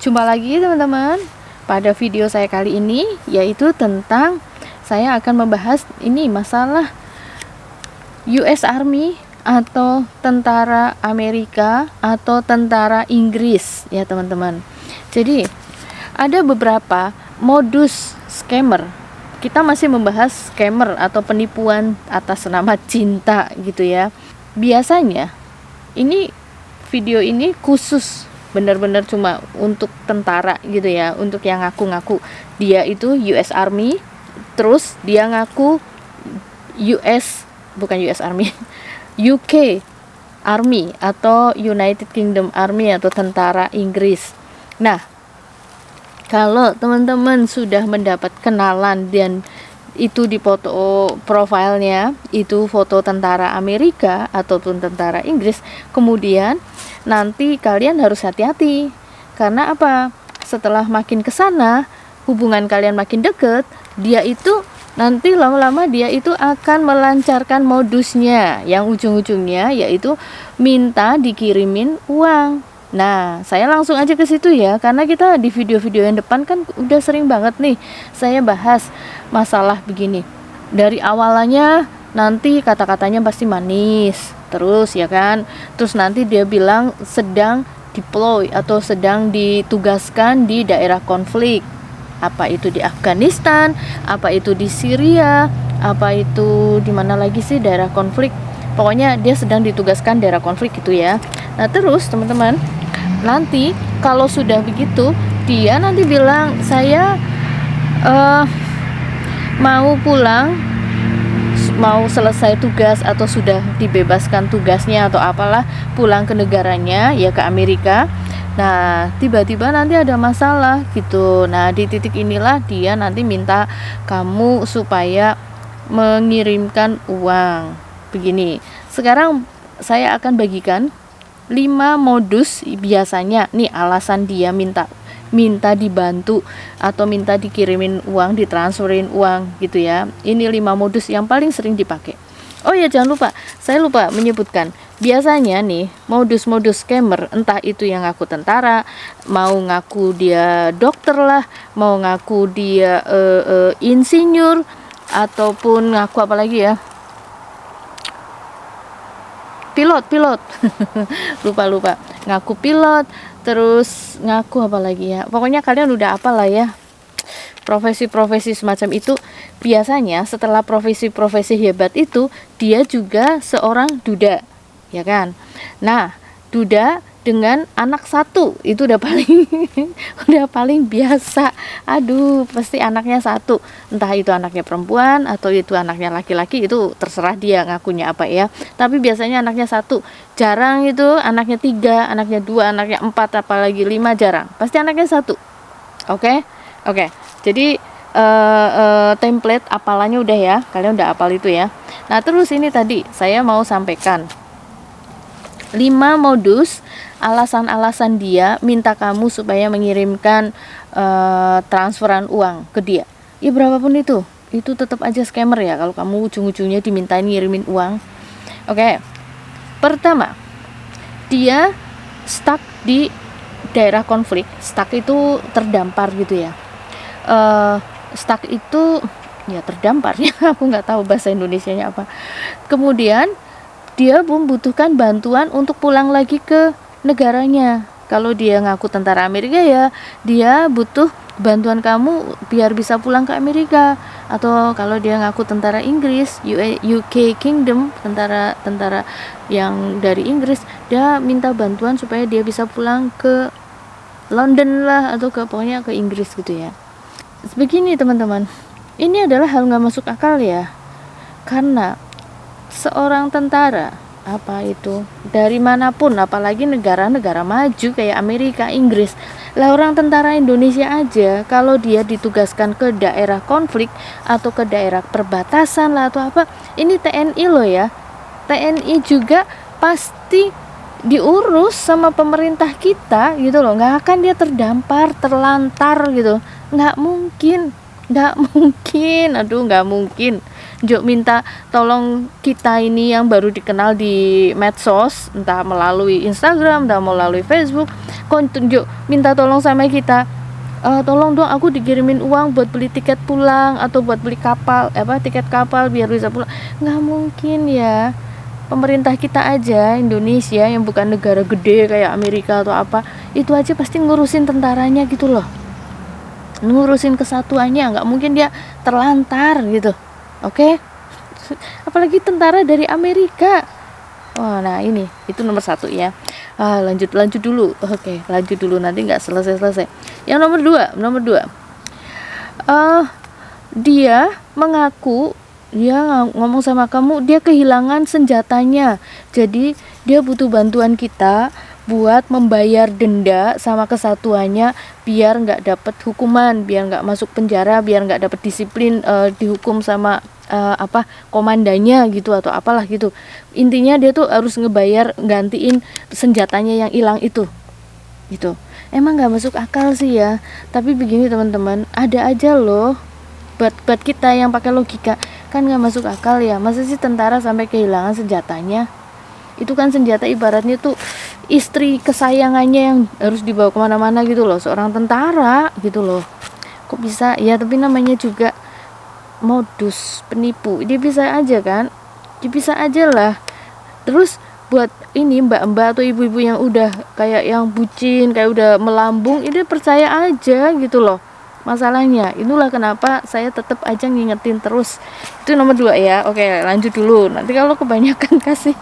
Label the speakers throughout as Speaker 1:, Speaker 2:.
Speaker 1: Jumpa lagi teman-teman pada video saya kali ini, yaitu tentang saya akan membahas ini masalah US Army atau tentara Amerika atau tentara Inggris ya teman-teman. Jadi ada beberapa modus scammer. Kita masih membahas scammer atau penipuan atas nama cinta gitu ya. Biasanya video ini khusus benar-benar cuma untuk tentara gitu ya, untuk yang ngaku-ngaku dia itu US Army, terus dia ngaku bukan US Army UK Army atau United Kingdom Army atau tentara Inggris. Nah, kalau teman-teman sudah mendapat kenalan dan itu di foto profilnya itu foto tentara Amerika ataupun tentara Inggris, kemudian nanti kalian harus hati-hati. Karena apa? Setelah makin kesana, hubungan kalian makin deket, dia itu nanti lama-lama dia itu akan melancarkan modusnya yang ujung-ujungnya yaitu minta dikirimin uang. Nah, saya langsung aja ke situ ya, karena kita di video-video yang depan kan udah sering banget nih saya bahas masalah begini. Dari awalnya nanti kata-katanya pasti manis, terus ya kan, terus nanti dia bilang sedang deploy atau sedang ditugaskan di daerah konflik, apa itu di Afghanistan, apa itu di Syria, apa itu di mana lagi sih daerah konflik, pokoknya dia sedang ditugaskan daerah konflik gitu ya. Nah terus teman-teman, nanti kalau sudah begitu dia nanti bilang saya mau pulang, mau selesai tugas atau sudah dibebaskan tugasnya atau apalah, pulang ke negaranya ya, ke Amerika. Nah tiba-tiba nanti ada masalah gitu. Nah di titik inilah dia nanti minta kamu supaya mengirimkan uang. Begini, sekarang saya akan bagikan 5 modus biasanya nih alasan dia minta dibantu atau minta dikirimin uang, ditransferin uang gitu ya. Ini 5 modus yang paling sering dipakai. Oh ya, jangan lupa, saya lupa menyebutkan, biasanya nih modus-modus scammer, entah itu yang ngaku tentara, mau ngaku dia dokter lah, mau ngaku dia insinyur, ataupun ngaku apa lagi ya, pilot lupa ngaku pilot, terus ngaku apa lagi ya, pokoknya kalian udah apa lah ya, profesi-profesi semacam itu. Biasanya setelah profesi-profesi hebat itu dia juga seorang duda ya kan. Nah duda dengan anak satu itu udah paling udah paling biasa. Aduh, pasti anaknya satu, entah itu anaknya perempuan atau itu anaknya laki-laki, itu terserah dia ngakunya apa ya, tapi biasanya anaknya satu. Jarang itu anaknya 3, anaknya 2, anaknya 4, apalagi 5, jarang, pasti anaknya satu. Oke. Jadi template apalannya udah ya, kalian udah apal itu ya. Nah terus ini tadi saya mau sampaikan 5 modus alasan-alasan dia minta kamu supaya mengirimkan transferan uang ke dia. Ya berapapun itu tetap aja scammer ya kalau kamu ujung-ujungnya dimintain ngirimin uang. Oke. Pertama, dia stuck di daerah konflik. Stuck itu terdampar gitu ya. Stuck itu ya terdampar ya, aku nggak tahu bahasa Indonesianya apa. Kemudian dia membutuhkan bantuan untuk pulang lagi ke negaranya. Kalau dia ngaku tentara Amerika ya dia butuh bantuan kamu biar bisa pulang ke Amerika. Atau kalau dia ngaku tentara Inggris, UK Kingdom, tentara yang dari Inggris, dia minta bantuan supaya dia bisa pulang ke London lah, atau pokoknya ke Inggris gitu ya. Begini teman-teman, ini adalah hal nggak masuk akal ya, karena seorang tentara apa itu dari manapun, apalagi negara-negara maju kayak Amerika, Inggris lah, orang tentara Indonesia aja kalau dia ditugaskan ke daerah konflik atau ke daerah perbatasan lah atau apa, ini TNI loh ya, TNI juga pasti diurus sama pemerintah kita gitu loh, nggak akan dia terdampar, terlantar gitu, nggak mungkin, nggak mungkin. Jok minta tolong kita ini yang baru dikenal di medsos, entah melalui Instagram, entah melalui Facebook, Jok minta tolong sama kita, tolong dong aku dikirimin uang buat beli tiket pulang atau buat beli tiket kapal biar bisa pulang. Nggak mungkin ya. Pemerintah kita aja, Indonesia yang bukan negara gede kayak Amerika atau apa, itu aja pasti ngurusin tentaranya gitu loh, ngurusin kesatuannya, nggak mungkin dia terlantar gitu. Oke? Apalagi tentara dari Amerika. Oh, nah ini itu nomor 1 ya. Lanjut dulu. Oke, lanjut dulu, nanti nggak selesai. Yang nomor dua, dia mengaku, dia ngomong sama kamu, dia kehilangan senjatanya, jadi dia butuh bantuan kita buat membayar denda sama kesatuannya biar nggak dapat hukuman, biar nggak masuk penjara, biar nggak dapat disiplin, dihukum sama komandannya gitu atau apalah gitu. Intinya dia tuh harus ngebayar, gantiin senjatanya yang hilang itu gitu. Emang nggak masuk akal sih ya, tapi begini teman-teman, ada aja loh buat kita yang pakai logika, kan nggak masuk akal ya, masa sih tentara sampai kehilangan senjatanya? Itu kan senjata ibaratnya tuh istri kesayangannya yang harus dibawa kemana-mana gitu loh, seorang tentara gitu loh. Kok bisa ya? Tapi namanya juga modus penipu, dia bisa aja kan, dia bisa aja lah. Terus buat ini mbak-mbak atau ibu-ibu yang udah kayak yang bucin, kayak udah melambung, ini percaya aja gitu loh. Masalahnya itulah kenapa saya tetap aja ngingetin terus. Itu nomor 2 ya. Oke, lanjut dulu, nanti kalau kebanyakan kasih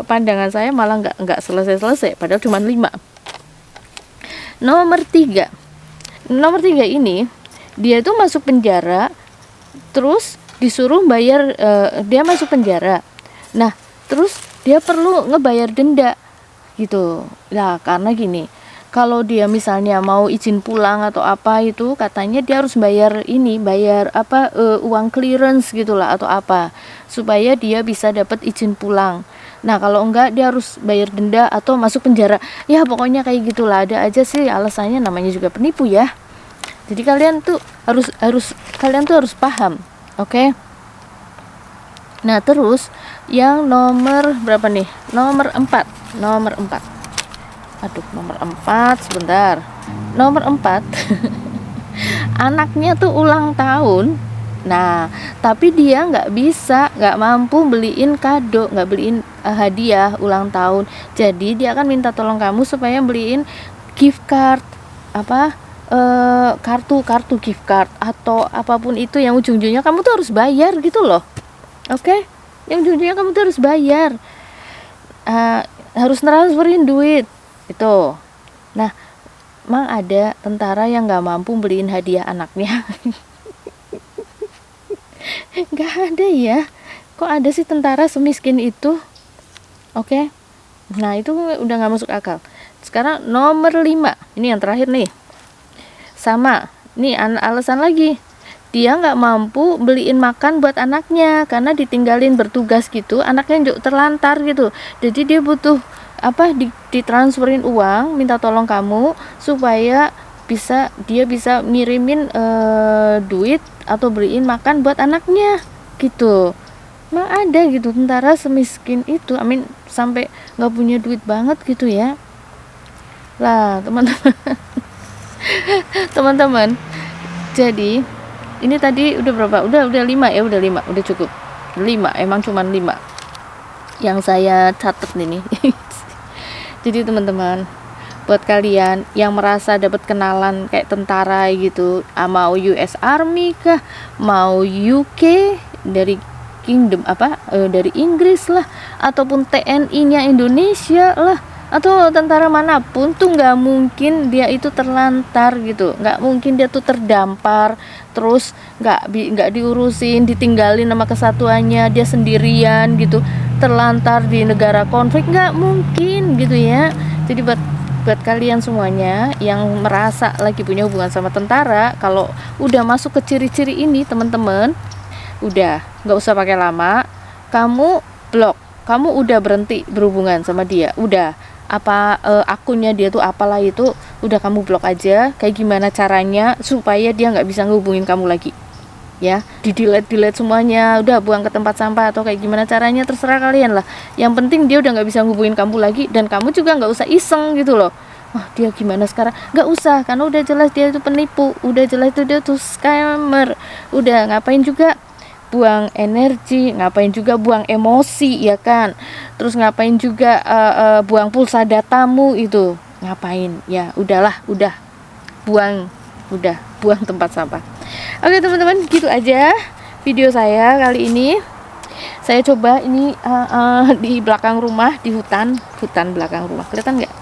Speaker 1: pandangan saya malah nggak selesai padahal cuma 5. Nomor 3 ini, dia itu masuk penjara, terus disuruh bayar, dia masuk penjara, nah terus dia perlu ngebayar denda gitu. Nah karena gini, kalau dia misalnya mau izin pulang atau apa, itu katanya dia harus bayar uang clearance gitulah atau apa, supaya dia bisa dapat izin pulang. Nah kalau enggak dia harus bayar denda atau masuk penjara. Ya pokoknya kayak gitulah, ada aja sih alasannya, namanya juga penipu ya. Jadi kalian tuh harus paham. Oke? Nah terus yang nomor berapa nih? Nomor 4. Nomor 4 sebentar. Nomor 4 anaknya tuh ulang tahun. Nah tapi dia nggak mampu beliin kado, nggak beliin hadiah ulang tahun. Jadi dia akan minta tolong kamu supaya beliin gift card, kartu gift card atau apapun itu yang ujung-ujungnya kamu tuh harus bayar gitu loh. Oke? Yang ujung-ujungnya kamu tuh harus bayar, harus transferin duit itu. Nah emang ada tentara yang nggak mampu beliin hadiah anaknya? Nggak ada ya. Kok ada sih tentara semiskin itu? Oke? Nah itu udah nggak masuk akal. Sekarang nomor 5, ini yang terakhir nih. Sama, nih alasan lagi, dia nggak mampu beliin makan buat anaknya karena ditinggalin bertugas gitu, anaknya juga terlantar gitu. Jadi dia butuh ditransferin uang, minta tolong kamu supaya dia bisa ngirimin duit atau beliin makan buat anaknya gitu. Emang ada gitu tentara semiskin itu, sampai nggak punya duit banget gitu ya. Lah teman-teman teman-teman, jadi ini tadi udah berapa? Udah 5 ya, udah 5, udah cukup 5, emang cuman 5 yang saya catat ini. Jadi teman-teman, buat kalian yang merasa dapat kenalan kayak tentara gitu, mau US Army kah, mau UK dari Kingdom dari Inggris lah, ataupun TNI-nya Indonesia lah, atau tentara manapun, tuh nggak mungkin dia itu terlantar gitu, nggak mungkin dia tuh terdampar terus nggak diurusin, ditinggalin sama kesatuannya, dia sendirian gitu terlantar di negara konflik, nggak mungkin gitu ya. Jadi buat kalian semuanya yang merasa lagi punya hubungan sama tentara, kalau udah masuk ke ciri-ciri ini teman-teman, udah nggak usah pakai lama, kamu blok, kamu udah berhenti berhubungan sama dia, udah akunnya dia tuh apalah itu, udah kamu blok aja. Kayak gimana caranya supaya dia nggak bisa ngehubungin kamu lagi? ya, di delete semuanya, udah buang ke tempat sampah atau kayak gimana caranya, terserah kalian lah. Yang penting dia udah nggak bisa ngubungin kamu lagi, dan kamu juga nggak usah iseng gitu loh. Wah, dia gimana sekarang, nggak usah, karena udah jelas dia itu penipu, udah jelas itu dia tuh scammer. Udah, ngapain juga buang energi, ngapain juga buang emosi, ya kan. Terus ngapain juga buang pulsa datamu itu, ngapain ya, udahlah, buang tempat sampah. Oke teman-teman, gitu aja video saya kali ini. Saya coba ini di belakang rumah, di hutan belakang rumah. Kelihatan nggak?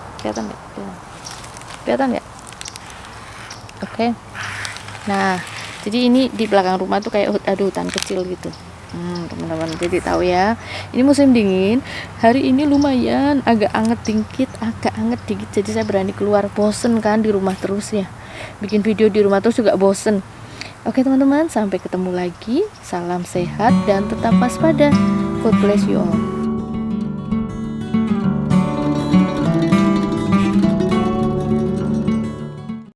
Speaker 1: Kelihatan nggak? Oke. Nah, jadi ini di belakang rumah tuh kayak ada hutan kecil gitu. Teman-teman, jadi tahu ya, ini musim dingin. Hari ini lumayan agak anget dikit, jadi saya berani keluar. Bosen kan di rumah terus ya, bikin video di rumah terus juga bosen. Oke teman-teman, sampai ketemu lagi. Salam sehat dan tetap waspada. God bless you all.